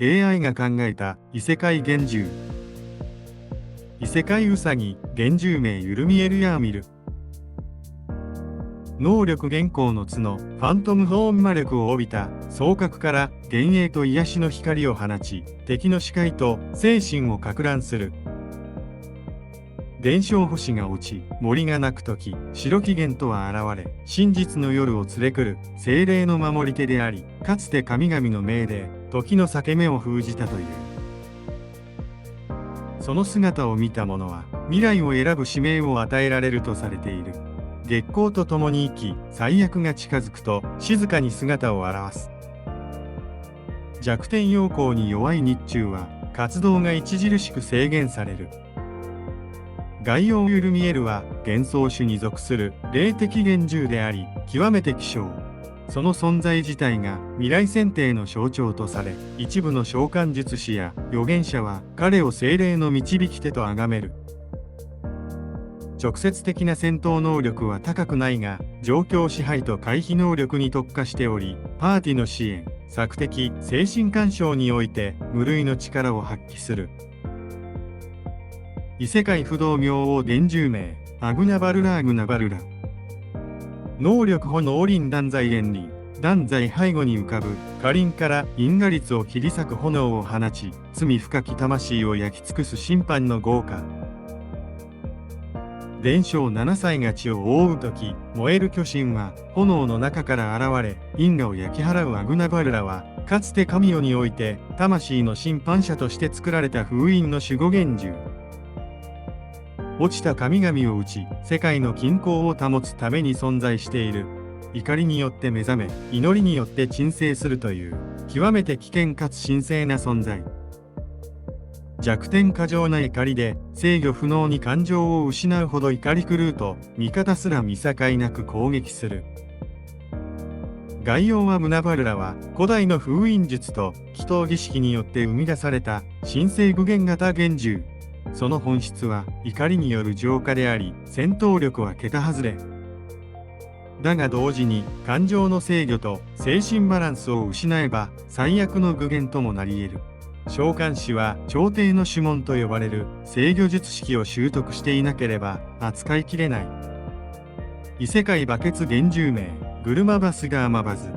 AI が考えた異世界幻獣。異世界ウサギ、幻獣名ユルミエルヤーミル。能力現行の角、ファントムホーン魔力を帯びた双角から幻影と癒しの光を放ち、敵の視界と精神を撹乱する。伝承星が落ち、森が鳴くとき、白起源とは現れ、真実の夜を連れ来る精霊の守り手であり、かつて神々の命で時の裂け目を封じたという。その姿を見た者は、未来を選ぶ使命を与えられるとされている。月光と共に生き、最悪が近づくと静かに姿を現す。弱点陽光に弱い日中は活動が著しく制限される。外洋ユルミエルは幻想種に属する霊的幻獣であり、極めて希少。その存在自体が未来選定の象徴とされ、一部の召喚術師や預言者は彼を精霊の導き手と崇める。直接的な戦闘能力は高くないが、状況支配と回避能力に特化しており、パーティの支援、索敵、精神干渉において無類の力を発揮する。異世界不動明王幻獣名、アグナバルラーグナバルラ。能力炎輪断罪炎輪、断罪背後に浮かぶ火輪から因果律を切り裂く炎を放ち、罪深き魂を焼き尽くす審判の豪華。伝承7歳が地を覆うとき、燃える巨神は炎の中から現れ、因果を焼き払うアグナバルラは、かつて神代において魂の審判者として作られた封印の守護幻獣。落ちた神々を打ち、世界の均衡を保つために存在している。怒りによって目覚め、祈りによって鎮静するという、極めて危険かつ神聖な存在。弱点過剰な怒りで制御不能に感情を失うほど怒り狂うと、味方すら見境なく攻撃する。外洋はムナバルラは古代の封印術と祈祷儀式によって生み出された神聖具現型幻獣。その本質は怒りによる浄化であり、戦闘力は桁外れ。だが同時に感情の制御と精神バランスを失えば最悪の具現ともなり得る。召喚師は朝廷の守門と呼ばれる制御術式を習得していなければ扱いきれない。異世界バケツ幻獣名、グルマバスガーマバズ。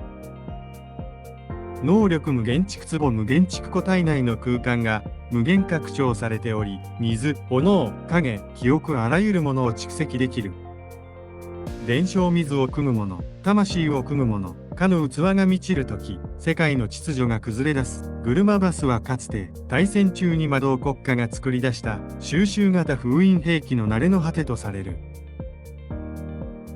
能力無限蓄壺無限蓄個体内の空間が無限拡張されており、水、炎、影、記憶あらゆるものを蓄積できる。伝承水を汲むもの、魂を汲むもの、かの器が満ちるとき、世界の秩序が崩れ出す。グルマバスはかつて大戦中に魔導国家が作り出した収集型封印兵器の慣れの果てとされる。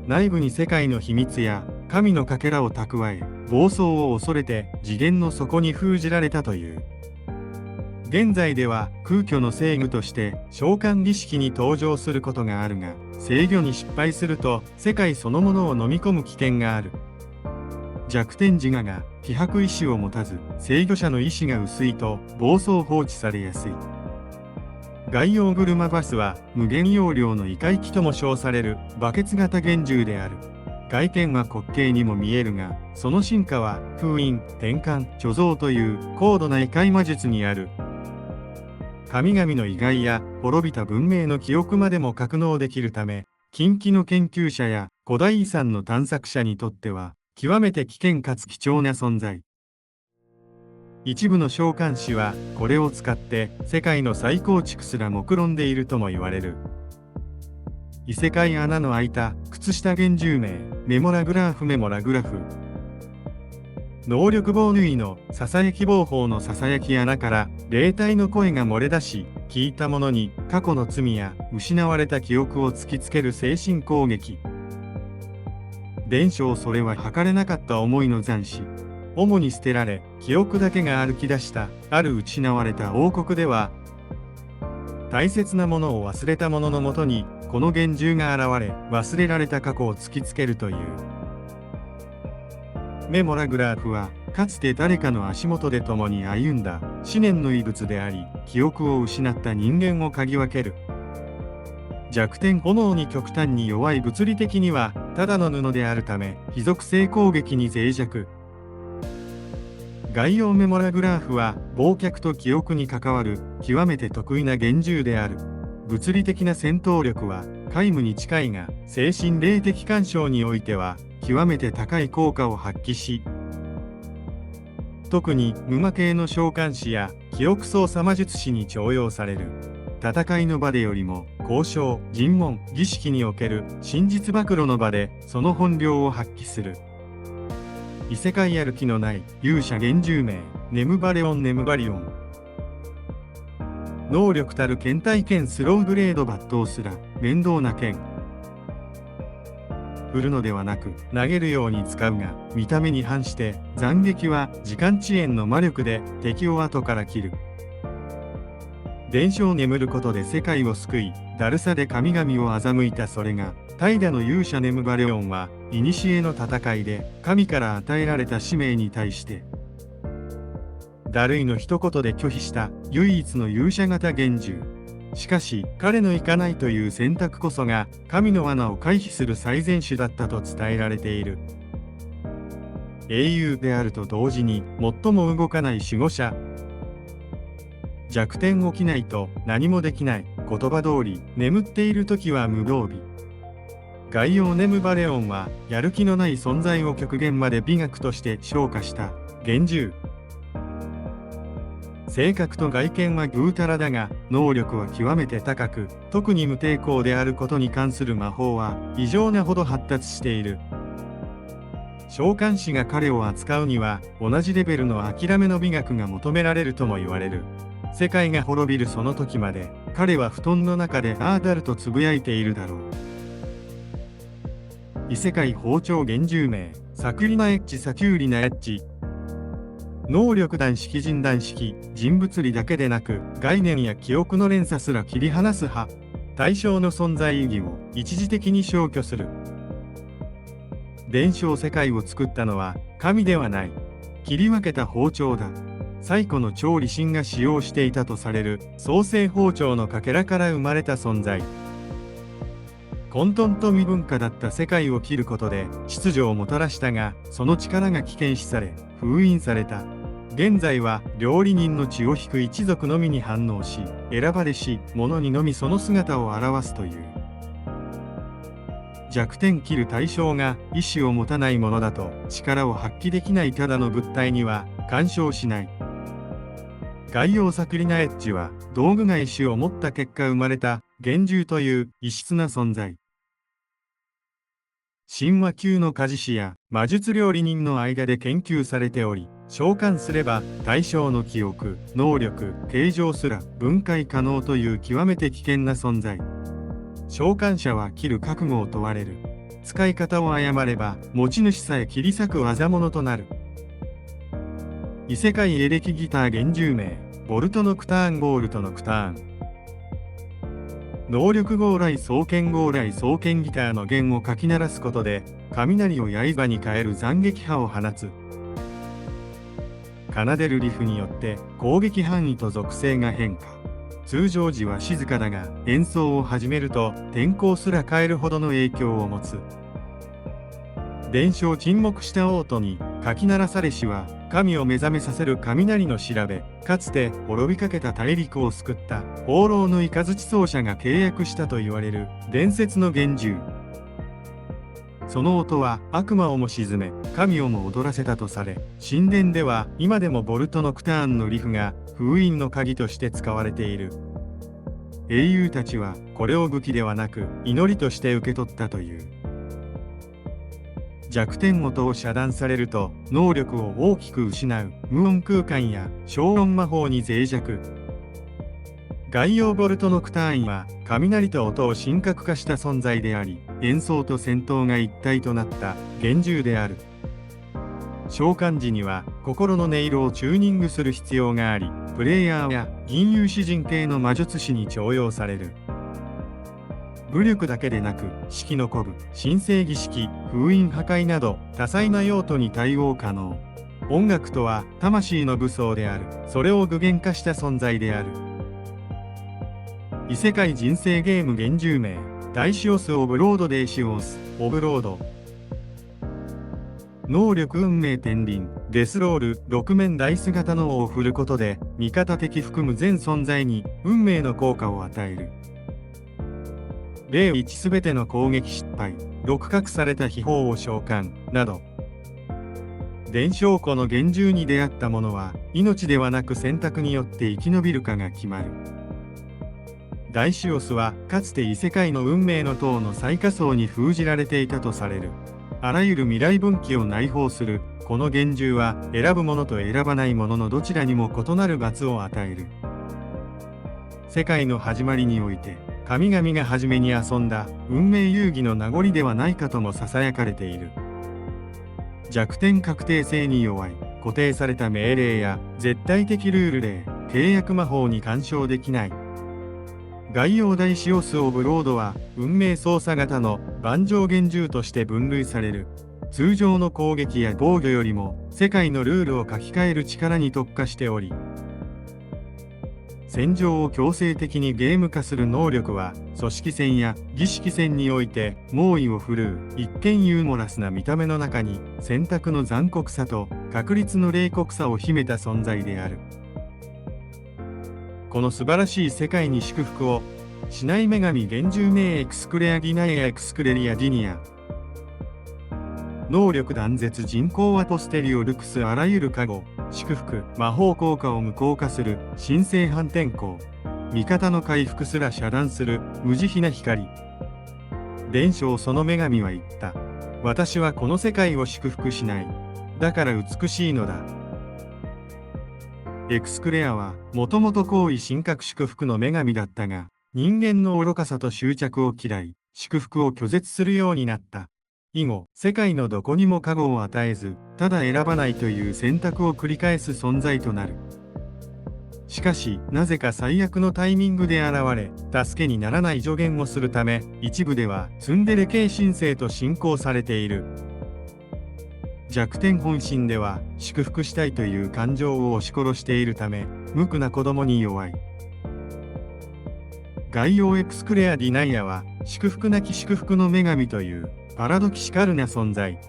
内部に世界の秘密や神のかけらを蓄え、暴走を恐れて次元の底に封じられたという。現在では空虚の制御として召喚儀式に登場することがあるが、制御に失敗すると世界そのものを飲み込む危険がある。弱点自我が希薄意志を持たず、制御者の意志が薄いと暴走放置されやすい。外洋グルマバスは無限容量の異界機とも称されるバケツ型幻獣である。外見は滑稽にも見えるが、その進化は封印、転換、貯蔵という高度な異界魔術にある。神々の遺骸や滅びた文明の記憶までも格納できるため、近畿の研究者や古代遺産の探索者にとっては極めて危険かつ貴重な存在。一部の召喚師はこれを使って世界の再構築すら目論んでいるとも言われる。異世界穴の開いた靴下幻獣名、メモラグラーフメモラグラフ。能力棒縫いのささやき棒法のささやき穴から霊体の声が漏れ出し、聞いた者に過去の罪や失われた記憶を突きつける精神攻撃。伝承それは測れなかった思いの残滓。主に捨てられ、記憶だけが歩き出したある失われた王国では、大切なものを忘れた者のもとにこの幻獣が現れ、忘れられた過去を突きつけるという。メモラグラーフはかつて誰かの足元で共に歩んだ思念の遺物であり、記憶を失った人間を嗅ぎ分ける。弱点炎に極端に弱い物理的にはただの布であるため、非属性攻撃に脆弱。概要メモラグラーフは忘却と記憶に関わる極めて得意な幻獣である。物理的な戦闘力は皆無に近いが、精神霊的干渉においては極めて高い効果を発揮し、特に無魔系の召喚師や記憶操作魔術師に重用される。戦いの場でよりも交渉、尋問、儀式における真実暴露の場でその本領を発揮する。異世界歩きのない勇者幻獣名、ネムバレオン・ネムバリオン。能力たる剣体剣スローブレード抜刀すら面倒な剣。振るのではなく投げるように使うが、見た目に反して斬撃は時間遅延の魔力で敵を後から切る。伝承を眠ることで世界を救い、だるさで神々を欺いたそれが怠惰の勇者ネムバレオンは古の戦いで神から与えられた使命に対してだるいの一言で拒否した唯一の勇者型幻獣。しかし彼の行かないという選択こそが神の罠を回避する最善手だったと伝えられている。英雄であると同時に最も動かない守護者。弱点起きないと何もできない。言葉通り眠っている時は無防備。概要ネムバレオンはやる気のない存在を極限まで美学として昇華した幻獣。性格と外見はぐうたらだが能力は極めて高く、特に無抵抗であることに関する魔法は異常なほど発達している。召喚師が彼を扱うには同じレベルの諦めの美学が求められるとも言われる。世界が滅びるその時まで彼は布団の中でああだるとつぶやいているだろう。異世界包丁幻獣名、サクリナエッジサキューリナエッジ。能力弾式人弾式、人物理だけでなく概念や記憶の連鎖すら切り離す派。対象の存在意義を一時的に消去する。伝承世界を作ったのは神ではない。切り分けた包丁だ。最古の調理神が使用していたとされる創世包丁のかけらから生まれた存在。混沌と未文化だった世界を切ることで秩序をもたらしたが、その力が危険視され封印された。現在は料理人の血を引く一族のみに反応し、選ばれし者にのみその姿を表すという。弱点切る対象が意志を持たないものだと力を発揮できないただの物体には干渉しない。概要サクリナエッジは道具が意志を持った結果生まれた幻獣という異質な存在。神話級の鍛冶師や魔術料理人の間で研究されており、召喚すれば対象の記憶、能力、形状すら分解可能という極めて危険な存在。召喚者は切る覚悟を問われる。使い方を誤れば持ち主さえ切り裂く業物となる。異世界エレキギター幻獣名、ボルトノクターンゴールトノクターン。能力号来双剣号来双剣ギターの弦をかき鳴らすことで雷を刃に変える斬撃波を放つ。奏でるリフによって攻撃範囲と属性が変化。通常時は静かだが演奏を始めると天候すら変えるほどの影響を持つ。伝承沈黙した王都にかき鳴らされしは神を目覚めさせる雷の調べ、かつて滅びかけた大陸を救った放浪の雷奏者が契約したと言われる伝説の幻獣。その音は悪魔をも鎮め神をも踊らせたとされ、神殿では今でもボルトノクターンのリフが封印の鍵として使われている。英雄たちはこれを武器ではなく祈りとして受け取ったという。弱点音を遮断されると能力を大きく失う無音空間や消音魔法に脆弱。概要ボルトノクターンは雷と音を神格化した存在であり、演奏と戦闘が一体となった幻獣である。召喚時には心の音色をチューニングする必要があり、プレイヤーや銀融詩人系の魔術師に重用される。武力だけでなく士気の鼓舞、神聖儀式、封印破壊など多彩な用途に対応可能。音楽とは魂の武装である。それを具現化した存在である。異世界人生ゲーム幻獣名、ダイシオス・オブロード・デイシオス・オブロード。能力運命天輪、デスロール6面ダイス型の尾を振ることで味方敵含む全存在に運命の効果を与える。例1すべての攻撃失敗、6隠された秘宝を召喚など。伝承庫の幻獣に出会った者は命ではなく選択によって生き延びるかが決まる。ダイシオスはかつて異世界の運命の塔の最下層に封じられていたとされる。あらゆる未来分岐を内包するこの幻獣は選ぶ者と選ばない者のどちらにも異なる罰を与える。世界の始まりにおいて神々が初めに遊んだ運命遊戯の名残ではないかともささやかれている。弱点確定性に弱い固定された命令や絶対的ルールで契約魔法に干渉できない。概要ダイシオス・オブ・ロードは運命操作型の盤上幻獣として分類される。通常の攻撃や防御よりも世界のルールを書き換える力に特化しており、戦場を強制的にゲーム化する能力は組織戦や儀式戦において猛威を振るう一見ユーモラスな見た目の中に選択の残酷さと確率の冷酷さを秘めた存在である。この素晴らしい世界に祝福を。シナイ女神幻獣名エクスクレアディナイアエクスクレリアディニア。能力断絶人工アポステリオルクスあらゆる加護、祝福、魔法効果を無効化する神聖反転向。味方の回復すら遮断する無慈悲な光。伝承その女神は言った。私はこの世界を祝福しない。だから美しいのだ。エクスクレアはもともと高位神格祝福の女神だったが、人間の愚かさと執着を嫌い、祝福を拒絶するようになった。以後、世界のどこにも加護を与えず、ただ選ばないという選択を繰り返す存在となる。しかし、なぜか最悪のタイミングで現れ、助けにならない助言をするため、一部ではツンデレ系神聖と信仰されている。弱点本心では、祝福したいという感情を押し殺しているため、無垢な子供に弱い。概要エクスクレア・ディナイアは祝福なき祝福の女神というパラドキシカルな存在。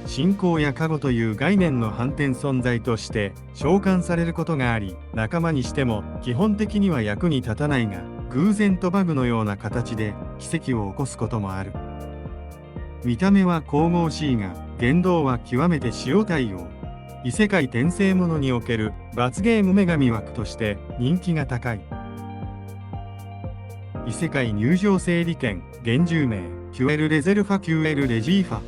信仰や加護という概念の反転存在として召喚されることがあり、仲間にしても基本的には役に立たないが、偶然とバグのような形で奇跡を起こすこともある。見た目は神々しいが、言動は極めて塩対応。異世界転生ものにおける罰ゲーム女神枠として人気が高い。異世界入場整理券、幻獣名、キュエルレゼルファキュエルレジーファ。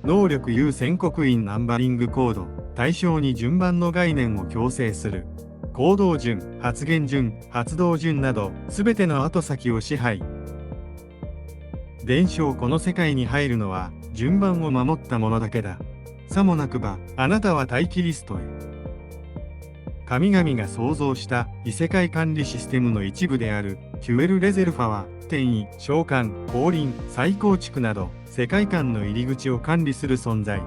能力有宣告員ナンバリングコード、対象に順番の概念を強制する。行動順、発言順、発動順など、すべての後先を支配。伝承この世界に入るのは、順番を守った者だけだ。さもなくば、あなたは待機リストへ。神々が創造した異世界管理システムの一部であるキュエルレゼルファは転移、召喚、降臨、再構築など世界観の入り口を管理する存在。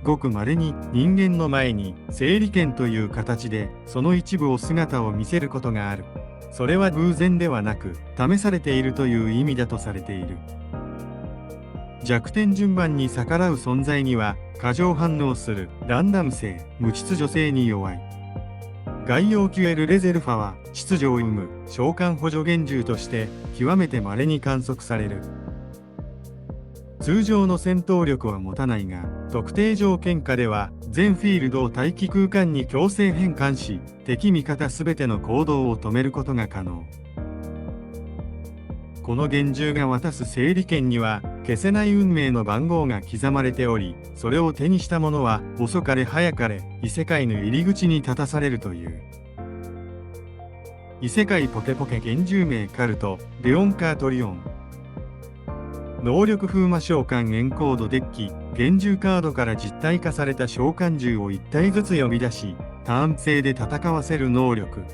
ごく稀に人間の前に整理券という形でその一部を姿を見せることがある。それは偶然ではなく試されているという意味だとされている。弱点順番に逆らう存在には過剰反応するランダム性、無秩序性に弱い。概要キュエルレゼルファは秩序を生む召喚補助幻獣として極めて稀に観測される。通常の戦闘力は持たないが、特定条件下では全フィールドを待機空間に強制変換し、敵味方すべての行動を止めることが可能。この幻獣が渡す整理券には消せない運命の番号が刻まれており、それを手にした者は遅かれ早かれ異世界の入り口に立たされるという。異世界ポケポケ幻獣名カルト、レオンカートリオン。能力風魔召喚エンコードデッキ、幻獣カードから実体化された召喚獣を1体ずつ呼び出し、ターン制で戦わせる能力。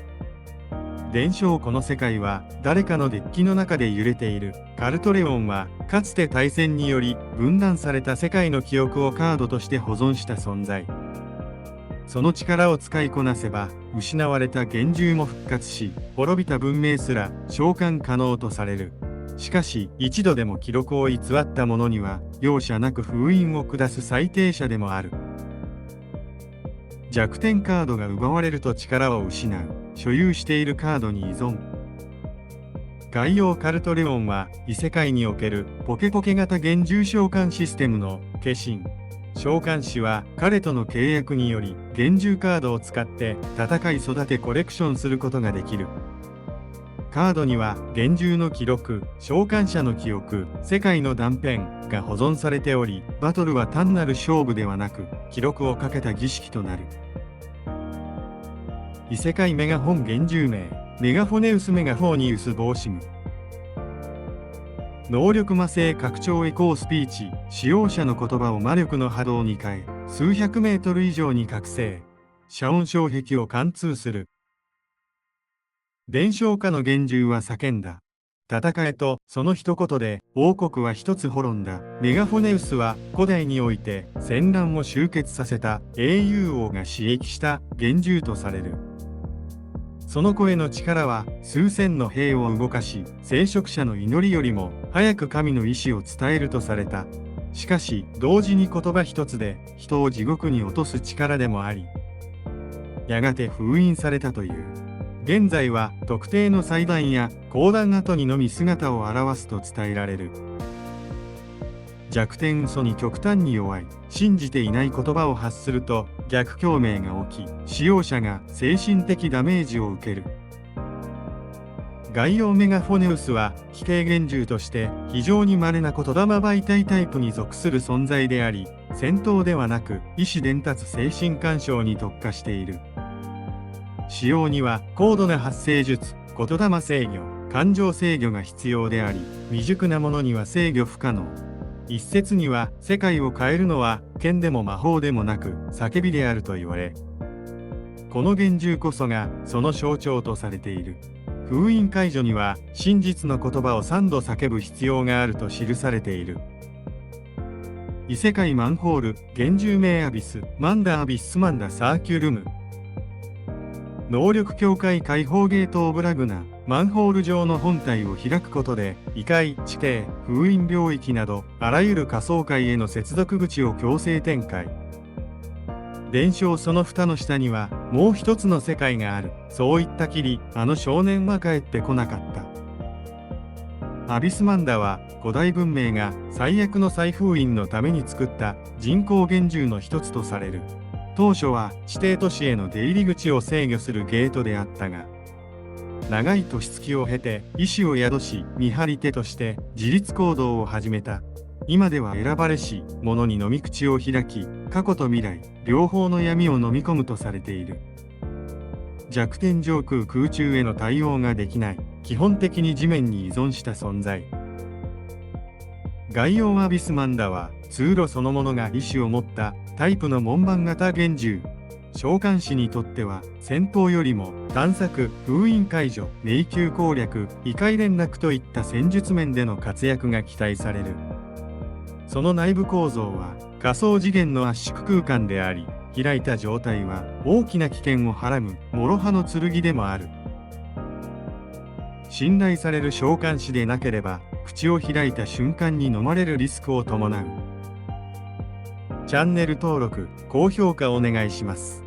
伝承この世界は誰かのデッキの中で揺れている。カルトレオンはかつて対戦により分断された世界の記憶をカードとして保存した存在。その力を使いこなせば失われた幻獣も復活し、滅びた文明すら召喚可能とされる。しかし、一度でも記録を偽った者には、容赦なく封印を下す最低者でもある。弱点カードが奪われると力を失う。所有しているカードに依存。概要カルトレオンは、異世界におけるポケポケ型幻獣召喚システムの化身。召喚士は彼との契約により幻獣カードを使って戦い育てコレクションすることができる。カードには幻獣の記録、召喚者の記憶、世界の断片が保存されており、バトルは単なる勝負ではなく記録をかけた儀式となる。異世界メガホン幻獣名、メガフォネウスメガフォーニウスボーシム。能力魔性拡張エコースピーチ、使用者の言葉を魔力の波動に変え、数百メートル以上に覚醒。遮音障壁を貫通する。伝承家の幻獣は叫んだ。戦えと、その一言で、王国は一つ滅んだ。メガフォネウスは、古代において、戦乱を終結させた英雄王が刺激した幻獣とされる。その声の力は数千の兵を動かし、聖職者の祈りよりも早く神の意志を伝えるとされた。しかし、同時に言葉一つで人を地獄に落とす力でもあり、やがて封印されたという。現在は特定の祭壇や講談後にのみ姿を現すと伝えられる。弱点嘘に極端に弱い。信じていない言葉を発すると逆共鳴が起き、使用者が精神的ダメージを受ける。概要メガフォネウスは非形幻獣として非常に稀な言霊媒体タイプに属する存在であり、戦闘ではなく意思伝達精神干渉に特化している。使用には高度な発声術、言霊制御、感情制御が必要であり、未熟な者には制御不可能。一説には世界を変えるのは剣でも魔法でもなく叫びであると言われ、この幻獣こそがその象徴とされている。封印解除には真実の言葉を3度叫ぶ必要があると記されている。異世界マンホール、幻獣名アビス、マンダアビスマンダサーキュルム。能力境界解放ゲートオブラグナ。マンホール上の本体を開くことで、異界、地底、封印領域など、あらゆる仮想界への接続口を強制展開。伝承その蓋の下には、もう一つの世界がある。そう言ったきり、あの少年は帰ってこなかった。アビスマンダは、古代文明が最悪の再封印のために作った人工幻獣の一つとされる。当初は地底都市への出入り口を制御するゲートであったが、長い年月を経て意志を宿し見張り手として自立行動を始めた。今では選ばれし者に飲み口を開き、過去と未来両方の闇を飲み込むとされている。弱点上空空中への対応ができない、基本的に地面に依存した存在。概要アビスマンダは通路そのものが意志を持ったタイプの門番型幻獣。召喚士にとっては戦闘よりも探索、封印解除、迷宮攻略、異界連絡といった戦術面での活躍が期待される。その内部構造は仮想次元の圧縮空間であり、開いた状態は大きな危険をはらむ諸刃の剣でもある。信頼される召喚士でなければ口を開いた瞬間に飲まれるリスクを伴う。チャンネル登録、高評価お願いします。